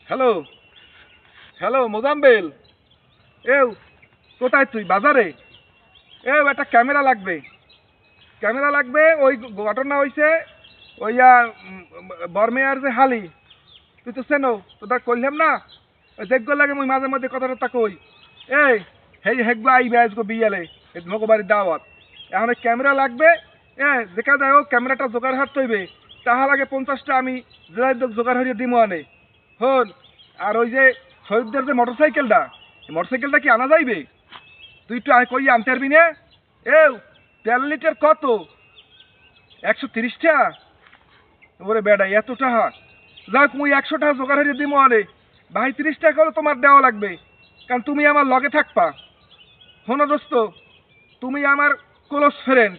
Hello hello Mozammel, এও কোথায় তুই? বাজারে? একটা ক্যামেরা লাগবে। ওই ঘটনা হয়েছে ওইয়া বর্মেয়ার যে হালি, তুই তো চেনো, তোটা করলাম না, ওই দেখগো লাগে মুই মাঝে মধ্যে কথাটা কই। এই হেগবা আইবে আজকে বিয়ালে মগবাড়ির দাওয়াত। এখন ক্যামেরা লাগবে। দেখা যায় ও ক্যামেরাটা জোগাড় হাত তৈবে, তাহা লাগে 50টা আমি জোগাড় হইয়া দিমো আনে হন। আর ওই যে শহীদদের যে মোটরসাইকেলটা কি আনা যাইবে? তুই একটু কই আনতে পারবি না? তেল লিটার কত? 130 টাকা? ওরে বেড়া এত টাকা! যাক মুই 100 টাকা জোগাড় হইয়া দিমো আনে, ভাই 30 টাকা হলে তোমার দেওয়া লাগবে, কারণ তুমি আমার লগে থাকবা। শোনো দোস্ত, তুমি আমার ক্লোজ ফ্রেন্ড,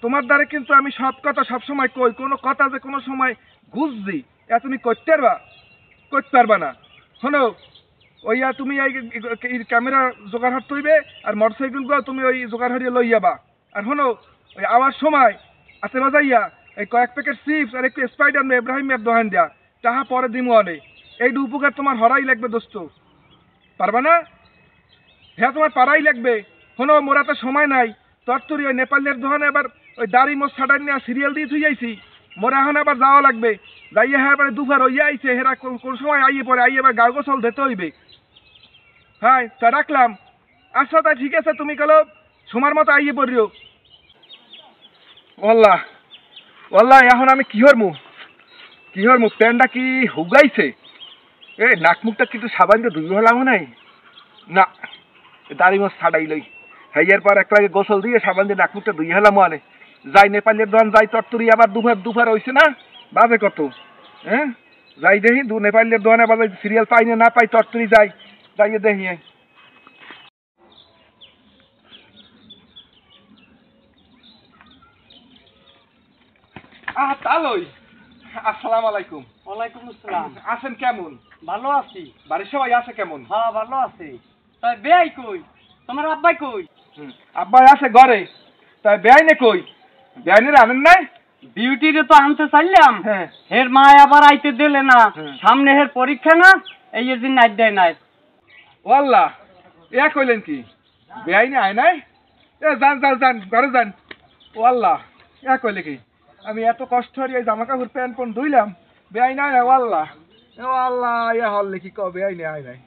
তোমার দ্বারা কিন্তু আমি সব কথা সবসময় কই, কোনো কথা যে কোনো সময় ঘুষ দিই তুমি করতে পারবা না। শোনো, ওইয়া তুমি এই ক্যামেরা জোগাড় হাত তৈবে, আর মোটরসাইকেলগুলো তুমি ওই জোগাড় হারিয়ে লই যাবা। আর শোনো, ওই আওয়ার সময় আছে বাজাইয়া এই কয়েক প্যাকেট চিপস আর একটু স্পাইডার ইব্রাহিমের দোহান দেয়া, তাহা পরে দিমু আনে। এইটু উপকার তোমার হরাই লাগবে দোস্ত, পারবা না? হ্যাঁ তোমার পারাই লাগবে। শোনো, মোরা তো সময় নাই, তরতরি ওই নেপালের দোকানে আবার ওই দাড়ি মোট ছাটাই নিয়ে সিরিয়াল দিয়ে থুই যাইছি, মোরা এখন আবার যাওয়া লাগবে। যাইয়ে হ্যাঁ এবারে দুপুর হইয়া আইছে, হেরা কোন সময় আইয়ে পরে আইয়ে এবার গা গোসল দিতে হইবে। হ্যাঁ তা রাখলাম। আচ্ছা তা ঠিক আছে, তুমি কালো সময় মতো আইয়ে পড়িও। ওয়াল্লাহ ওয়াল্লাহ, এখন আমি কি হরমু প্যান্টটা কি হুগাইছে? নাক মুখটা কিন্তু সাবান দিয়ে ধুই হলাম নাই না, দাড়ি মাছ ছাড়াই লই। হেয়ার পর এক লাগে গোসল দিয়ে সাবান দিয়ে নাক মুখটা ধুই হলাম আনে। যাই নেপালের দোকান যাই, তরতরি আবার দুপুর হয়েছে না, বাজে কত। যাই দেখি নেপালের দোকানে আবার সিরিয়াল পাই না পাই, তরতরি যাইয়ে দেখি। তালই আসসালামু আলাইকুম। ওয়ালাইকুম আসসালাম। আছেন কেমন? ভালো আছি। বাড়ির সবাই আছে কেমন? হ্যাঁ ভালো আছে। তাই বেয়াই কই? তোমার আব্বাই কই? আব্বাই আছে ঘরে। তাই বেআইনে কই? বেআইনের আনেন নাই? বিউটিরে তো আনতে চাইলাম, হের মা আবার আইতে দিলে না, সামনে হের পরীক্ষা না, এই দিন নাইট দেয় নাই। ওয়াল্লাহ, কইলেন কি বেআইনে আয় নাই? যান ঘরে যান। ওয়াল্লাহ, কইলে কি? আমি এত কষ্ট হয়ে জামা কাপড় প্যান্ট ধুইলাম, বেআইনে আয় নাই। ওয়াল্লাহ ওয়াল্লাহ, হল কি বেআইনে আয় নাই।